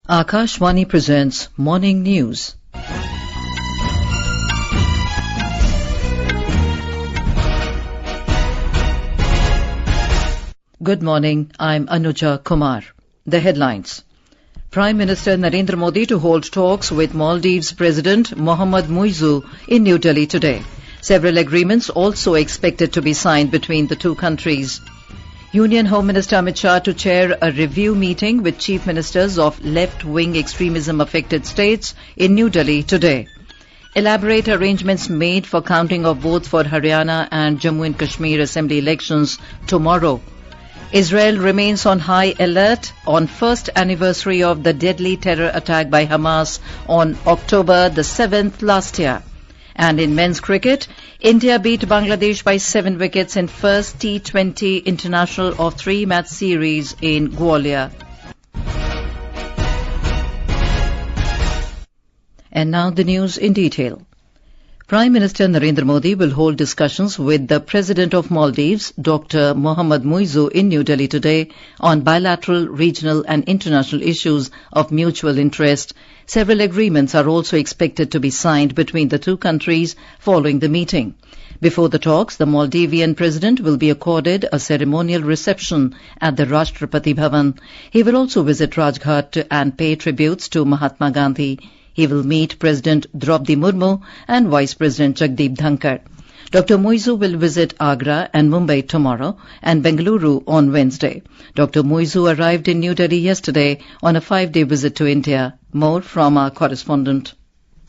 Akashvani presents Morning News. Good morning, I'm Anuja Kumar. The headlines. Prime Minister Narendra Modi to hold talks with Maldives President Mohamed Muizzu in New Delhi today. Several agreements also expected to be signed between the two countries. Union Home Minister Amit Shah to chair a review meeting with chief ministers of left-wing extremism-affected states in New Delhi today. Elaborate arrangements made for counting of votes for Haryana and Jammu and Kashmir assembly elections tomorrow. Israel remains on high alert on first anniversary of the deadly terror attack by Hamas on October the 7th last year. And in men's cricket, India beat Bangladesh by 7 wickets in first T20 International of 3-match series in Gwalior. And now the news in detail. Prime Minister Narendra Modi will hold discussions with the President of Maldives, Dr. Mohamed Muizzu, in New Delhi today on bilateral, regional and international issues of mutual interest. Several agreements are also expected to be signed between the two countries following the meeting. Before the talks, the Maldivian President will be accorded a ceremonial reception at the Rashtrapati Bhavan. He will also visit Rajghat and pay tributes to Mahatma Gandhi. He will meet President Draupadi Murmu and Vice President Jagdeep Dhankar. Dr. Muizzu will visit Agra and Mumbai tomorrow and Bengaluru on Wednesday. Dr. Muizzu arrived in New Delhi yesterday on a 5-day visit to India. More from our correspondent.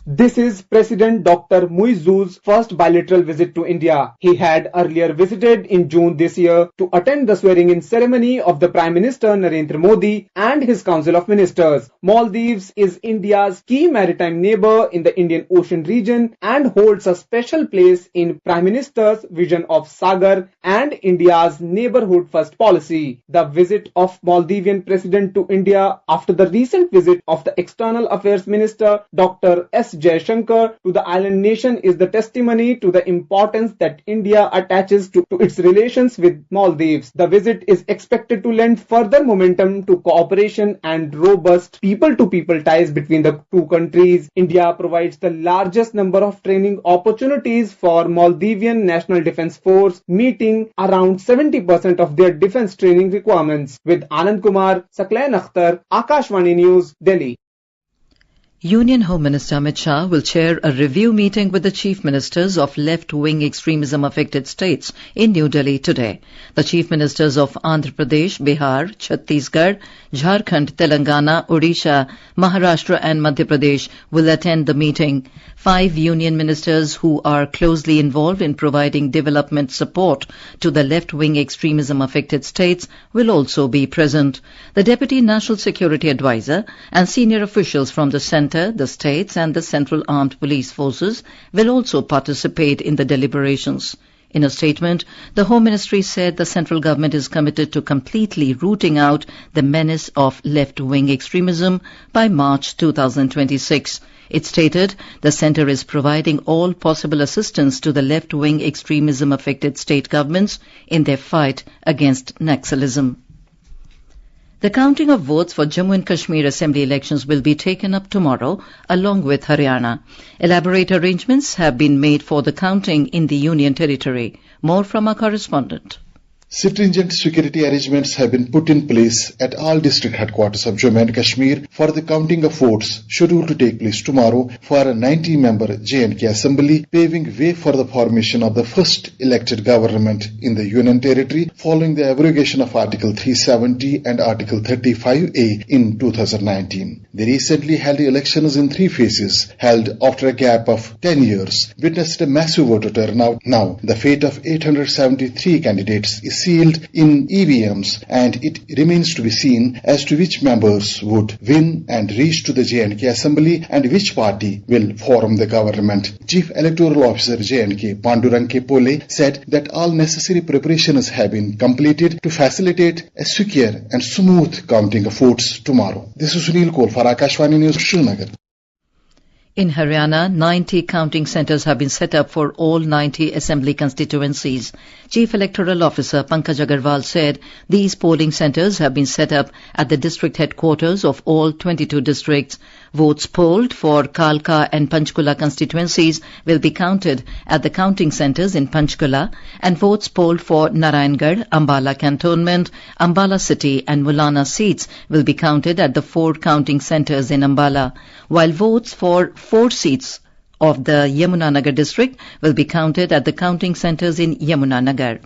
This is President Dr. Muizzu's first bilateral visit to India. He had earlier visited in June this year to attend the swearing-in ceremony of the Prime Minister Narendra Modi and his Council of Ministers. Maldives is India's key maritime neighbor in the Indian Ocean region and holds a special place in Prime Minister's vision of Sagar and India's neighborhood first policy. The visit of Maldivian President to India after the recent visit of the External Affairs Minister Dr. S. Jaishankar to the island nation is the testimony to the importance that India attaches to its relations with Maldives. The visit is expected to lend further momentum to cooperation and robust people-to-people ties between the two countries. India provides the largest number of training opportunities for Maldivian National Defence Force, meeting around 70% of their defence training requirements. With Anand Kumar, Saklain Akhtar, Akashvani News, Delhi. Union Home Minister Amit Shah will chair a review meeting with the chief ministers of left-wing extremism-affected states in New Delhi today. The chief ministers of Andhra Pradesh, Bihar, Chhattisgarh, Jharkhand, Telangana, Odisha, Maharashtra and Madhya Pradesh will attend the meeting. 5 union ministers who are closely involved in providing development support to the left-wing extremism-affected states will also be present. The Deputy National Security Advisor and senior officials from the centre, the states and the Central Armed Police Forces will also participate in the deliberations. In a statement, the Home Ministry said the central government is committed to completely rooting out the menace of left-wing extremism by March 2026. It stated the centre is providing all possible assistance to the left-wing extremism-affected state governments in their fight against Naxalism. The counting of votes for Jammu and Kashmir assembly elections will be taken up tomorrow along with Haryana. Elaborate arrangements have been made for the counting in the Union territory. More from our correspondent. Stringent security arrangements have been put in place at all district headquarters of Jammu and Kashmir for the counting of votes scheduled to take place tomorrow for a 90-member J&K Assembly, paving way for the formation of the first elected government in the Union Territory following the abrogation of Article 370 and Article 35A in 2019. The recently held elections in 3 phases, held after a gap of 10 years, witnessed a massive voter turnout. Now, the fate of 873 candidates is sealed in EVMs, and it remains to be seen as to which members would win and reach to the J&K Assembly and which party will form the government. Chief Electoral Officer J&K Pandurang K. Pole said that all necessary preparations have been completed to facilitate a secure and smooth counting of votes tomorrow. This is Sunil Koul for Akashvani News, Srinagar. In Haryana, 90 counting centres have been set up for all 90 assembly constituencies. Chief Electoral Officer Pankaj Agarwal said these polling centres have been set up at the district headquarters of all 22 districts. Votes polled for Kalka and Panchkula constituencies will be counted at the counting centres in Panchkula, and votes polled for Narayangarh, Ambala Cantonment, Ambala City and Mulana seats will be counted at the 4 counting centres in Ambala, while votes for 4 seats of the Yamunanagar district will be counted at the counting centres in Yamunanagar.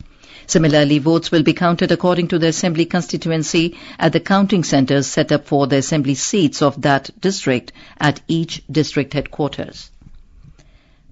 Similarly, votes will be counted according to the assembly constituency at the counting centres set up for the assembly seats of that district at each district headquarters.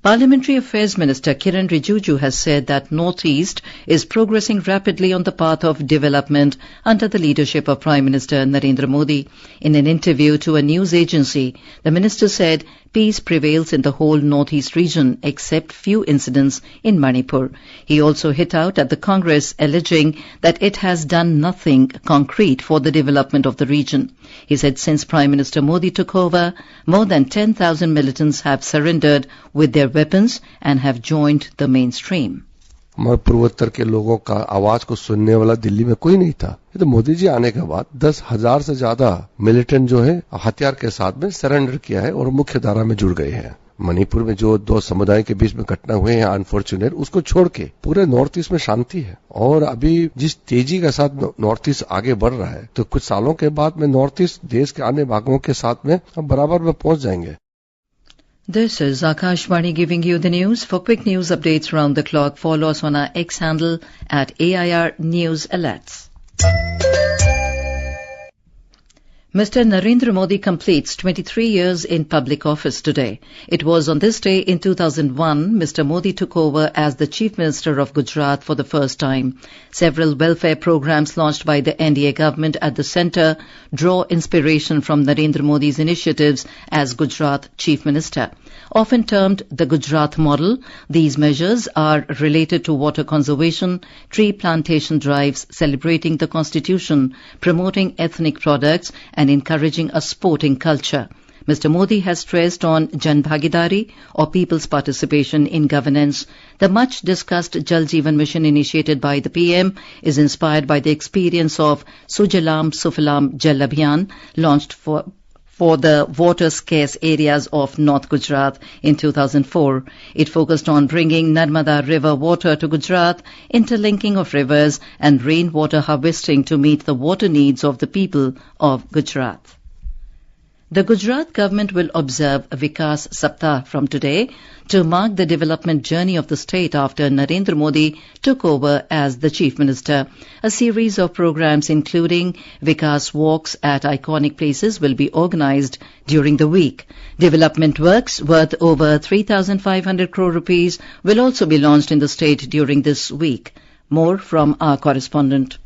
Parliamentary Affairs Minister Kiran Rijiju has said that North East is progressing rapidly on the path of development under the leadership of Prime Minister Narendra Modi. In an interview to a news agency, the minister said peace prevails in the whole North East region except few incidents in Manipur. He also hit out at the Congress, alleging that it has done nothing concrete for the development of the region. He said since Prime Minister Modi took over, more than 10,000 militants have surrendered with their weapons and have joined the mainstream. हमारे पूर्वोत्तर के लोगों का आवाज को सुनने वाला दिल्ली में कोई नहीं था। ये तो मोदी जी आने के बाद 10,000 से ज्यादा मिलिटेंट जो है हथियार के साथ में सरेंडर किया है और मुख्य धारा में जुड़ गए हैं। मणिपुर में जो 2 समुदायों के बीच में घटना हुए हैं अनफॉर्चुनेट, उसको छोड़ के पूरे नॉर्थ ईस्ट में शांति है और अभी जिस तेजी के साथ नॉर्थ ईस्ट आगे बढ़ रहा है तो कुछ सालों के बाद में नॉर्थ ईस्ट देश के अन्य भागों के साथ में हम बराबर में पहुंच जाएंगे। This is Akashvani giving you the news. For quick news updates round the clock, follow us on our X handle at AIR News Alerts. Mr. Narendra Modi completes 23 years in public office today. It was on this day in 2001 Mr. Modi took over as the Chief Minister of Gujarat for the first time. Several welfare programs launched by the NDA government at the centre draw inspiration from Narendra Modi's initiatives as Gujarat Chief Minister. Often termed the Gujarat model, these measures are related to water conservation, tree plantation drives, celebrating the constitution, promoting ethnic products and encouraging a sporting culture. Mr. Modi has stressed on Jan Bhagidari or people's participation in governance. The much discussed Jal Jeevan Mission initiated by the PM is inspired by the experience of Sujalam Sufalam Jal Abhiyan launched for the water-scarce areas of North Gujarat in 2004. It focused on bringing Narmada River water to Gujarat, interlinking of rivers and rainwater harvesting to meet the water needs of the people of Gujarat. The Gujarat government will observe Vikas Saptah from today to mark the development journey of the state after Narendra Modi took over as the Chief Minister. A series of programs including Vikas walks at iconic places will be organised during the week. Development works worth over 3,500 crore rupees will also be launched in the state during this week. More from our correspondent.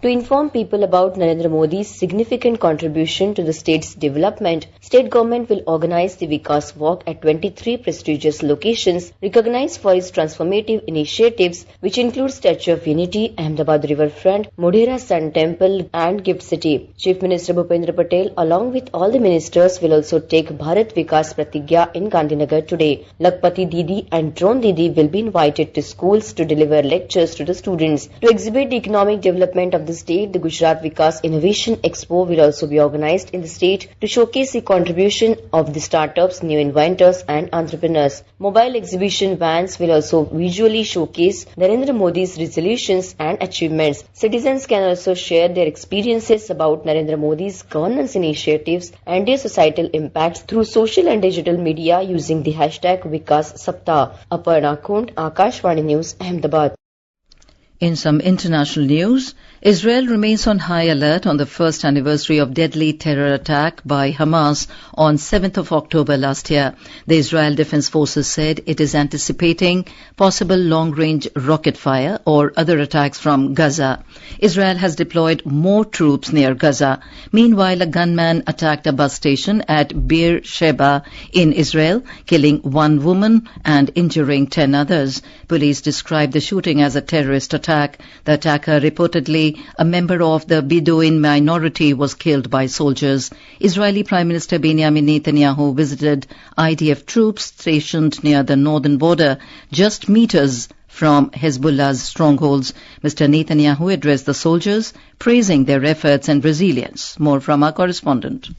To inform people about Narendra Modi's significant contribution to the state's development, state government will organize the Vikas Walk at 23 prestigious locations recognized for its transformative initiatives, which include Statue of Unity, Ahmedabad Riverfront, Modhera Sun Temple and Gift City. Chief Minister Bhupendra Patel, along with all the ministers, will also take Bharat Vikas Pratigya in Gandhinagar today. Lakpati Didi and Drone Didi will be invited to schools to deliver lectures to the students. To exhibit the economic development of the state, the Gujarat Vikas Innovation Expo will also be organized in the state to showcase the contribution of the startups, new inventors and entrepreneurs. Mobile exhibition vans will also visually showcase Narendra Modi's resolutions and achievements. Citizens can also share their experiences about Narendra Modi's governance initiatives and their societal impacts through social and digital media using the hashtag Vikas Saptah. Aparna Khund, Akashvani News, Ahmedabad. In some international news, Israel remains on high alert on the first anniversary of deadly terror attack by Hamas on 7th of October last year. The Israel Defense Forces said it is anticipating possible long-range rocket fire or other attacks from Gaza. Israel has deployed more troops near Gaza. Meanwhile, a gunman attacked a bus station at Beer Sheba in Israel, killing 1 woman and injuring 10 others. Police described the shooting as a terrorist attack. The attacker reportedly Israeli, a member of the Bedouin minority was killed by soldiers. Israeli Prime Minister Benjamin Netanyahu visited IDF troops stationed near the northern border, just meters from Hezbollah's strongholds. Mr. Netanyahu addressed the soldiers, praising their efforts and resilience. More from our correspondent.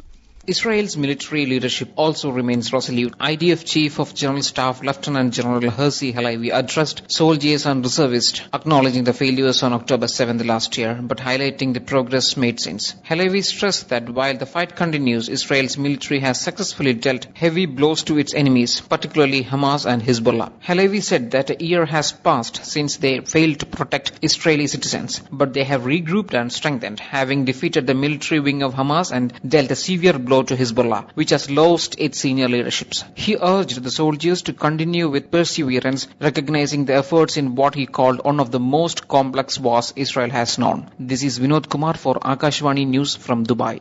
Israel's military leadership also remains resolute. IDF Chief of General Staff Lieutenant General Herzi Halevi addressed soldiers and reservists, acknowledging the failures on October 7th last year, but highlighting the progress made since. Halevi stressed that while the fight continues, Israel's military has successfully dealt heavy blows to its enemies, particularly Hamas and Hezbollah. Halevi said that a year has passed since they failed to protect Israeli citizens, but they have regrouped and strengthened, having defeated the military wing of Hamas and dealt a severe blow to Hezbollah, which has lost its senior leaderships. He urged the soldiers to continue with perseverance, recognizing the efforts in what he called one of the most complex wars Israel has known. This is Vinod Kumar for Akashvani News from Dubai.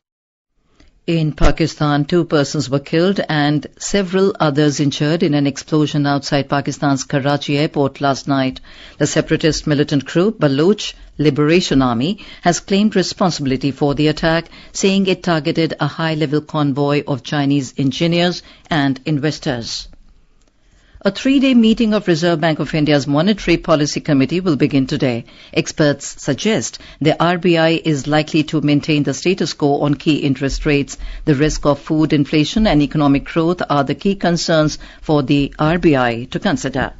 In Pakistan, 2 persons were killed and several others injured in an explosion outside Pakistan's Karachi airport last night. The separatist militant group Baloch Liberation Army has claimed responsibility for the attack, saying it targeted a high-level convoy of Chinese engineers and investors. A 3-day meeting of Reserve Bank of India's Monetary Policy Committee will begin today. Experts suggest the RBI is likely to maintain the status quo on key interest rates. The risk of food inflation and economic growth are the key concerns for the RBI to consider.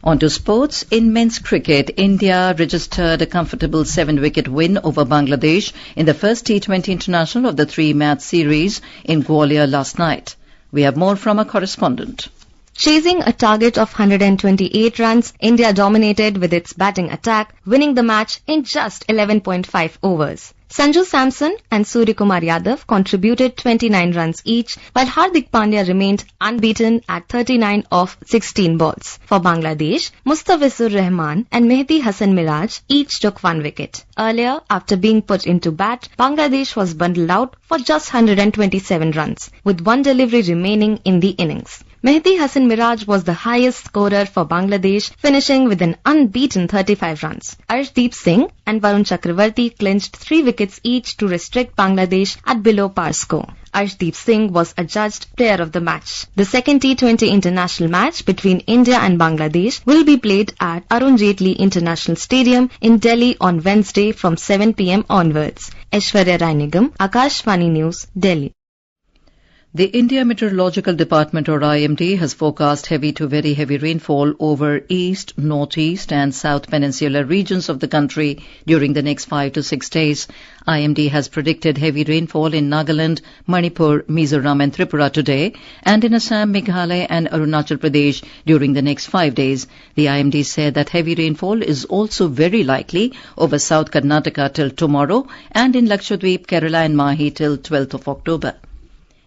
On to sports. In men's cricket, India registered a comfortable 7-wicket win over Bangladesh in the first T20 International of the 3-match series in Gwalior last night. We have more from our correspondent. Chasing a target of 128 runs, India dominated with its batting attack, winning the match in just 11.5 overs. Sanju Samson and Suryakumar Yadav contributed 29 runs each, while Hardik Pandya remained unbeaten at 39 of 16 balls. For Bangladesh, Mustafizur Rahman and Mehdi Hasan Miraj each took 1 wicket. Earlier, after being put into bat, Bangladesh was bundled out for just 127 runs, with 1 delivery remaining in the innings. Mehdi Hasan Miraj was the highest scorer for Bangladesh, finishing with an unbeaten 35 runs. Arshdeep Singh and Varun Chakravarti clinched 3 wickets each to restrict Bangladesh at below par score. Arshdeep Singh was adjudged player of the match. The second T20 International match between India and Bangladesh will be played at Arun Jaitley International Stadium in Delhi on Wednesday from 7 p.m. onwards. Aishwarya Rai Nigam, Akashvani News, Delhi. The India Meteorological Department, or IMD, has forecast heavy to very heavy rainfall over east, northeast and south peninsular regions of the country during the next 5 to 6 days. IMD has predicted heavy rainfall in Nagaland, Manipur, Mizoram and Tripura today, and in Assam, Meghalaya and Arunachal Pradesh during the next 5 days. The IMD said that heavy rainfall is also very likely over South Karnataka till tomorrow and in Lakshadweep, Kerala and Mahi till 12th of October.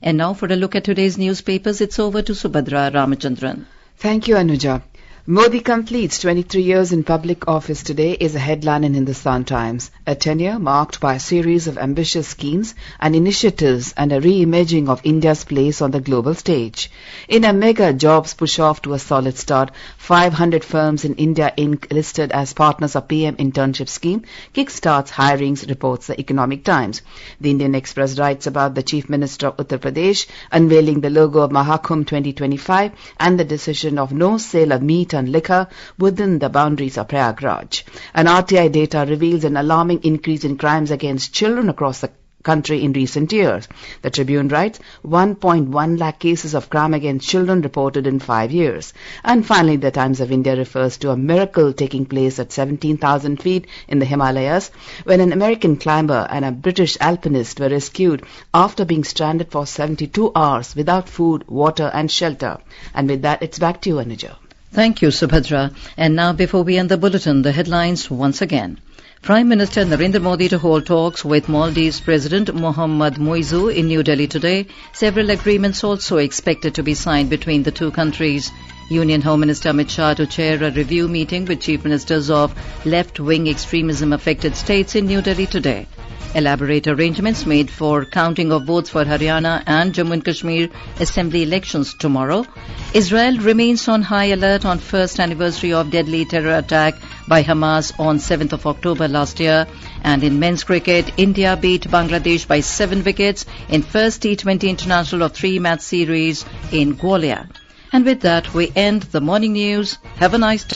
And now for a look at today's newspapers, it's over to Subhadra Ramachandran. Thank you, Anuja. Modi completes 23 years in public office today is a headline in Hindustan Times. A tenure marked by a series of ambitious schemes and initiatives and a re-imaging of India's place on the global stage. In a mega jobs push-off to a solid start, 500 firms in India Inc. listed as partners of PM Internship Scheme kickstarts hirings, reports the Economic Times. The Indian Express writes about the Chief Minister of Uttar Pradesh unveiling the logo of Mahakumbh 2025 and the decision of no sale of meat and liquor within the boundaries of Prayagraj. An RTI data reveals an alarming increase in crimes against children across the country in recent years. The Tribune writes 1.1 lakh cases of crime against children reported in 5 years. And finally, the Times of India refers to a miracle taking place at 17,000 feet in the Himalayas when an American climber and a British alpinist were rescued after being stranded for 72 hours without food, water and shelter. And with that, it's back to you, Anuja. Thank you, Subhadra. And now, before we end the bulletin, the headlines once again. Prime Minister Narendra Modi to hold talks with Maldives President Mohamed Muizzu in New Delhi today. Several agreements also expected to be signed between the two countries. Union Home Minister Amit Shah to chair a review meeting with chief ministers of left-wing extremism-affected states in New Delhi today. Elaborate arrangements made for counting of votes for Haryana and Jammu and Kashmir assembly elections tomorrow. Israel remains on high alert on first anniversary of deadly terror attack by Hamas on 7th of October last year. And in men's cricket, India beat Bangladesh by 7 wickets in first T20 International of 3-match series in Gwalior. And with that, we end the morning news. Have a nice day.